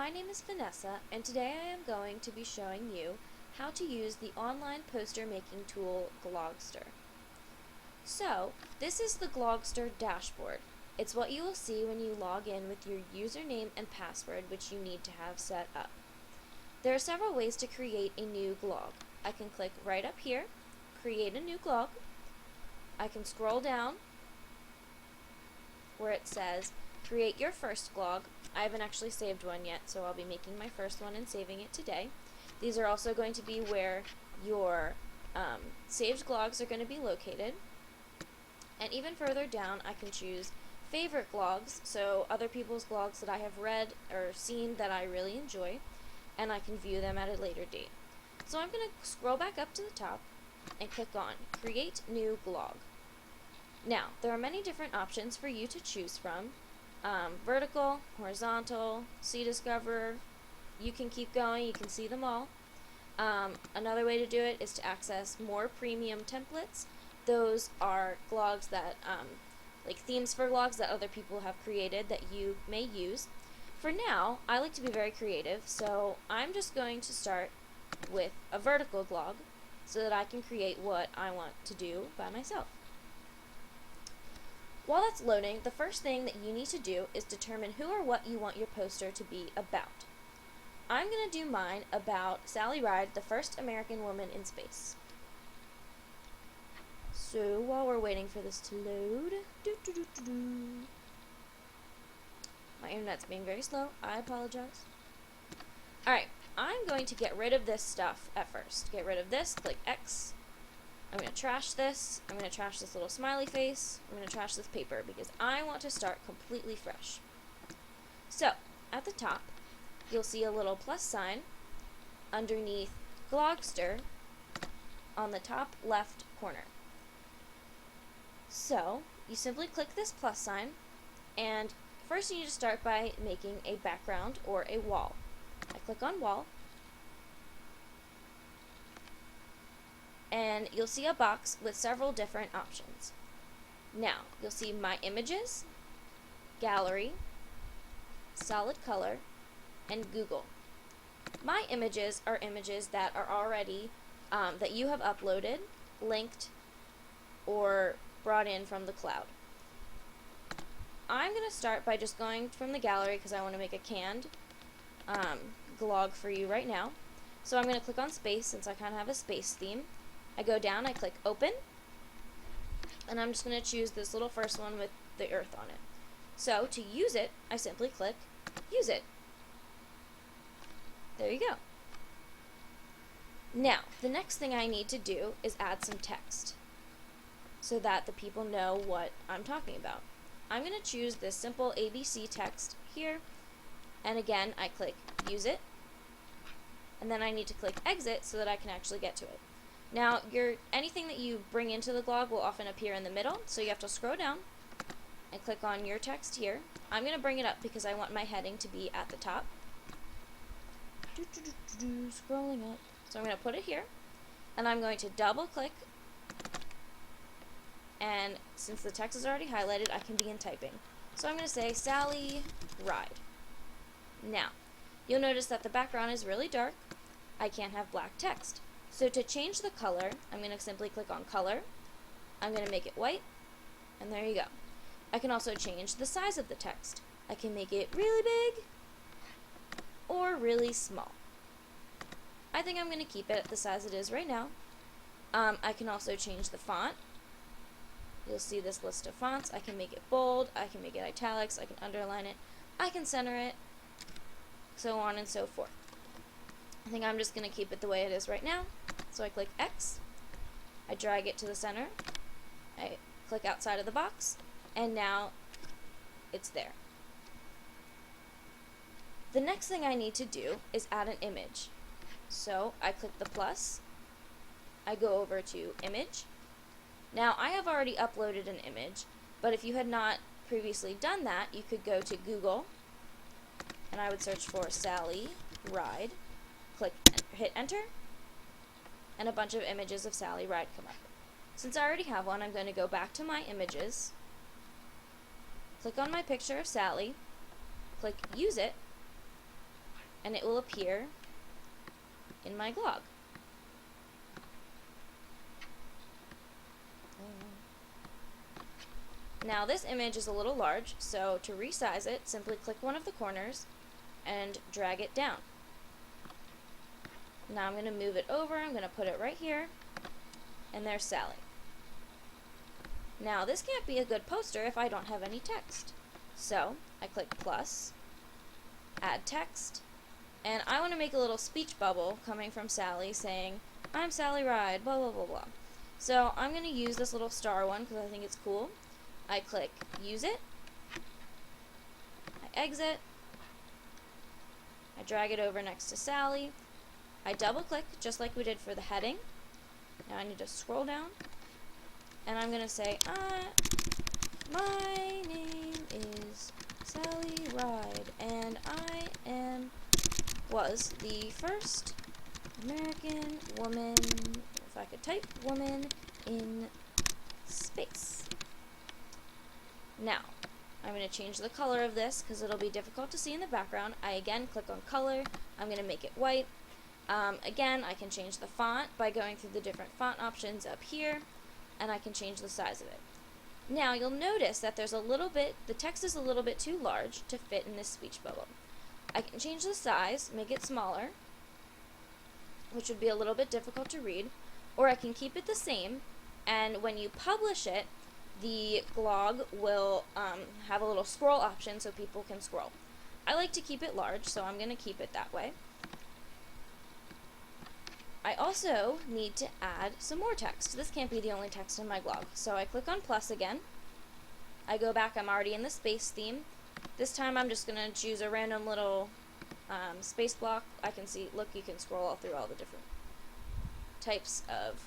my name is Vanessa, and today I am going to be showing you how to use the online poster making tool Glogster. So, this is the Glogster dashboard. It's what you will see when you log in with your username and password, which you need to have set up. There are several ways to create a new glog. I can click right up here, create a new glog. I can scroll down where it says create your first glog. I haven't actually saved one yet, so I'll be making my first one and saving it today. These are also going to be where your saved glogs are going to be located. And even further down, I can choose favorite glogs, so other people's glogs that I have read or seen that I really enjoy, and I can view them at a later date. So I'm going to scroll back up to the top and click on Create New Glog. Now, there are many different options for you to choose from. Vertical, horizontal, See Discoverer. You can keep going, you can see them all. Another way to do it is to access more premium templates. Those are glogs that, like themes for glogs that other people have created that you may use. For now, I like to be very creative, so I'm just going to start with a vertical glog so that I can create what I want to do by myself. While that's loading, the first thing that you need to do is determine who or what you want your poster to be about. I'm going to do mine about Sally Ride, the first American woman in space. So while we're waiting for this to load, my internet's being very slow, I apologize. Alright, I'm going to get rid of this stuff at first. Get rid of this, click X. I'm going to trash this. I'm going to trash this little smiley face. I'm going to trash this paper because I want to start completely fresh. So, at the top, you'll see a little plus sign underneath Glogster on the top left corner. So, you simply click this plus sign, and first you need to start by making a background or a wall. I click on wall, and you'll see a box with several different options. Now, you'll see My Images, Gallery, Solid Color, and Google. My Images are images that are already, that you have uploaded, linked, or brought in from the cloud. I'm going to start by just going from the gallery because I want to make a canned glog for you right now. So I'm going to click on space since I kind of have a space theme. I go down, I click open, and I'm just going to choose this little first one with the earth on it. So to use it, I simply click use it. There you go. Now, the next thing I need to do is add some text so that the people know what I'm talking about. I'm going to choose this simple ABC text here, and again, I click use it, and then I need to click exit so that I can actually get to it. Now, anything that you bring into the glog will often appear in the middle, so you have to scroll down and click on your text here. I'm going to bring it up because I want my heading to be at the top. Scrolling up. So I'm going to put it here, and I'm going to double click, and since the text is already highlighted, I can begin typing. So I'm going to say Sally Ride. Now, you'll notice that the background is really dark. I can't have black text. So to change the color, I'm going to simply click on color. I'm going to make it white, and there you go. I can also change the size of the text. I can make it really big or really small. I think I'm going to keep it at the size it is right now. I can also change the font. You'll see this list of fonts. I can make it bold, I can make it italics, I can underline it, I can center it, so on and so forth. I think I'm just going to keep it the way it is right now. So I click X, I drag it to the center, I click outside of the box, and now it's there. The next thing I need to do is add an image. So I click the plus, I go over to image. Now I have already uploaded an image, but if you had not previously done that, you could go to Google, and I would search for Sally Ride, hit enter, and a bunch of images of Sally Ride come up. Since I already have one, I'm going to go back to my images, click on my picture of Sally, click use it, and it will appear in my glog. Now this image is a little large, so to resize it, simply click one of the corners and drag it down. Now I'm going to move it over, I'm going to put it right here, and there's Sally. Now this can't be a good poster if I don't have any text. So I click plus, add text, and I want to make a little speech bubble coming from Sally saying, "I'm Sally Ride, blah blah blah blah." So I'm going to use this little star one because I think it's cool. I click use it, I exit, I drag it over next to Sally, I double click just like we did for the heading. Now I need to scroll down, and I'm going to say, my name is Sally Ride, and I was the first American woman, if I could type, woman in space. Now, I'm going to change the color of this because it'll be difficult to see in the background. I again click on color, I'm going to make it white. Again, I can change the font by going through the different font options up here, and I can change the size of it. Now, you'll notice that there's a little bit, the text is a little bit too large to fit in this speech bubble. I can change the size, make it smaller, which would be a little bit difficult to read, or I can keep it the same, and when you publish it, the glog will have a little scroll option so people can scroll. I like to keep it large, so I'm going to keep it that way. I also need to add some more text. This can't be the only text in my glog. So I click on plus again. I go back, I'm already in the space theme. This time I'm just going to choose a random little space block. I can see, look, you can scroll all through all the different types of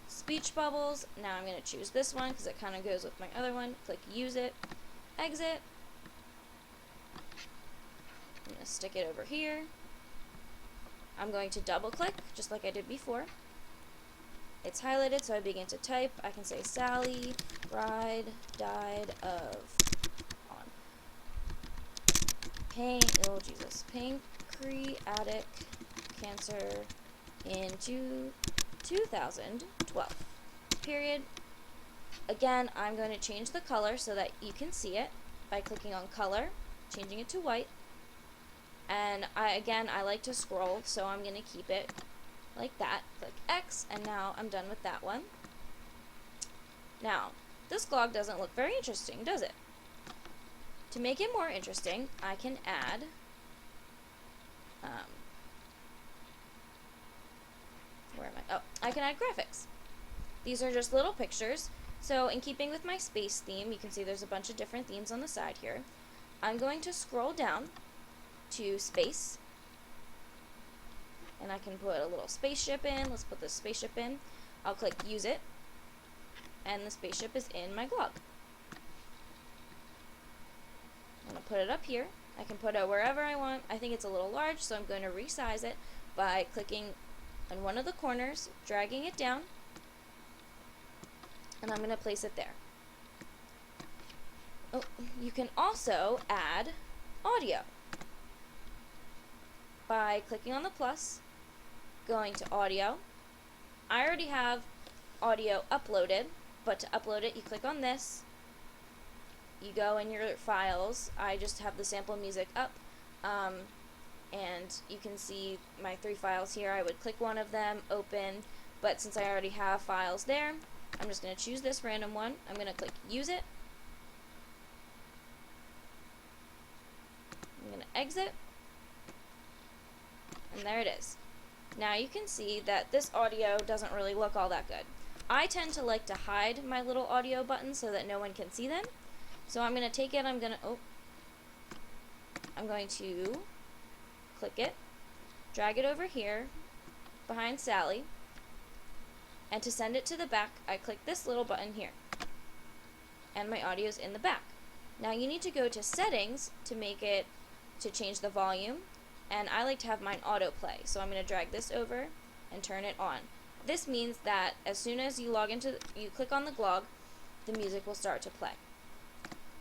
speech bubbles. Now I'm going to choose this one because it kind of goes with my other one. Click use it, exit. I'm going to stick it over here. I'm going to double click, just like I did before. It's highlighted, so I begin to type. I can say Sally Ride died of pancreatic cancer in 2012. Period. Again, I'm going to change the color so that you can see it by clicking on color, changing it to white. And I like to scroll, so I'm going to keep it like that. Click X, and now I'm done with that one. Now, this glog doesn't look very interesting, does it? To make it more interesting, I can add I can add graphics. These are just little pictures. So in keeping with my space theme, you can see there's a bunch of different themes on the side here. I'm going to scroll down to space, and I can put a little spaceship in. Let's put this spaceship in. I'll click use it, and the spaceship is in my glog. I'm going to put it up here. I can put it wherever I want. I think it's a little large, so I'm going to resize it by clicking on one of the corners, dragging it down, and I'm going to place it there. Oh, you can also add audio by clicking on the plus, going to audio. I already have audio uploaded, but to upload it, you click on this, you go in your files. I just have the sample music up, and you can see my 3 files here. I would click one of them, open, but since I already have files there, I'm just going to choose this random one. I'm going to click use it. I'm going to exit. And there it is. Now you can see that this audio doesn't really look all that good. I tend to like to hide my little audio buttons so that no one can see them. So I'm going to take it, I'm going to click it, drag it over here behind Sally, and to send it to the back, I click this little button here. And my audio's in the back. Now you need to go to settings to change the volume. And I like to have mine autoplay, so I'm going to drag this over and turn it on. This means that as soon as you you click on the glog, the music will start to play.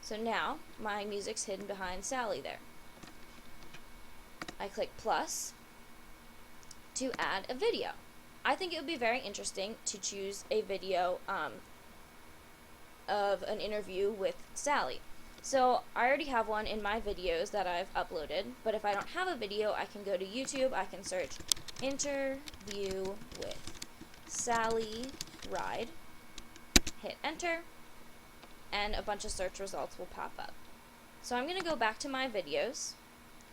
So now my music's hidden behind Sally there. I I click plus to add a video. I think it would be very interesting to choose a video of an interview with Sally. So I already have one in my videos that I've uploaded, but if I don't have a video, I can go to YouTube, I can search interview with Sally Ride, hit enter, and a bunch of search results will pop up. So I'm going to go back to my videos.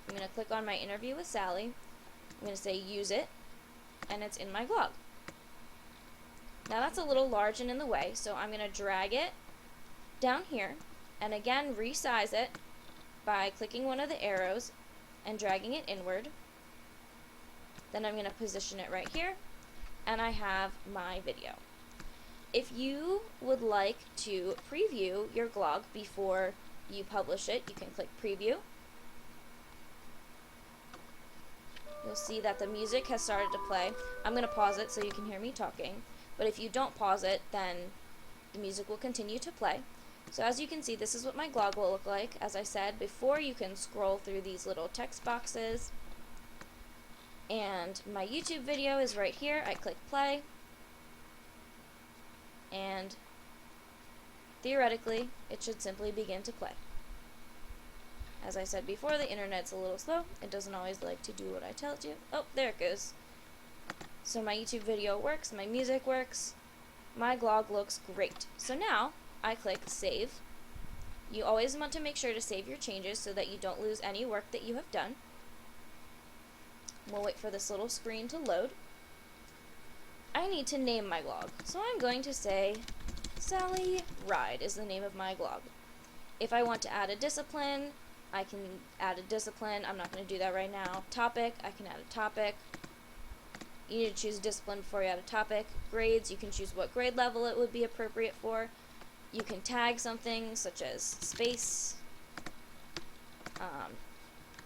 I'm going to click on my interview with Sally. I'm going to say use it, and it's in my blog. Now that's a little large and in the way, so I'm going to drag it down here, and again resize it by clicking one of the arrows and dragging it inward. Then I'm going to position it right here, and I have my video. If you would like to preview your blog before you publish it, you can click preview. You'll see that the music has started to play. I'm going to pause it so you can hear me talking, but if you don't pause it, then the music will continue to play. So as you can see, this is what my blog will look like. As I said before, you can scroll through these little text boxes, and my YouTube video is right here. I click play, and theoretically, it should simply begin to play. As I said before, the internet's a little slow. It doesn't always like to do what I tell it to. Oh, there it goes. So my YouTube video works, my music works, my blog looks great. So now, I click save. You always want to make sure to save your changes so that you don't lose any work that you have done. We'll wait for this little screen to load. I need to name my blog, so I'm going to say Sally Ride is the name of my blog. If I want to add a discipline, I can add a discipline. I'm not going to do that right now. Topic, I can add a topic. You need to choose a discipline before you add a topic. Grades, you can choose what grade level it would be appropriate for. You can tag something such as space,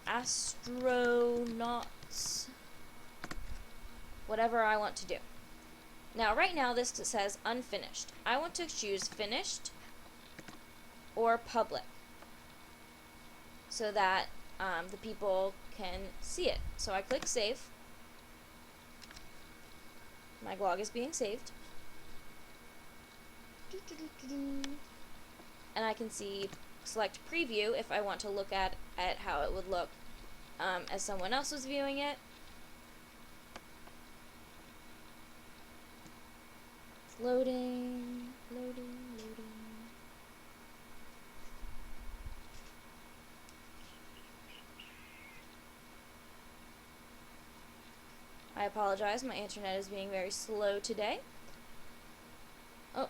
astronauts, whatever I want to do. Now, right now this says unfinished. I want to choose finished or public so that the people can see it. So I click save. My blog is being saved. And I can select preview if I want to look at how it would look as someone else was viewing it. It's loading, loading, loading. I apologize, my internet is being very slow today. Oh,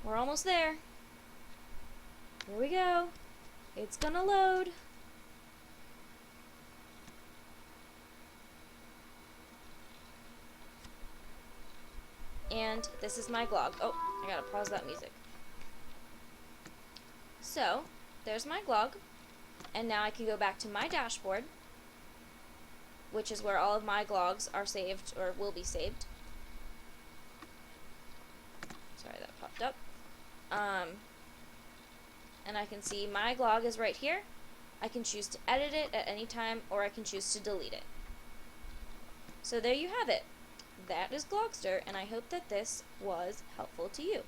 we're almost there. Here we go. It's gonna load. And this is my blog. Oh, I gotta pause that music. So, there's my blog. And now I can go back to my dashboard, which is where all of my blogs are saved, or will be saved. Sorry, that popped up. And I can see my blog is right here. I can choose to edit it at any time, or I can choose to delete it. So there you have it. That is Glogster, and I hope that this was helpful to you.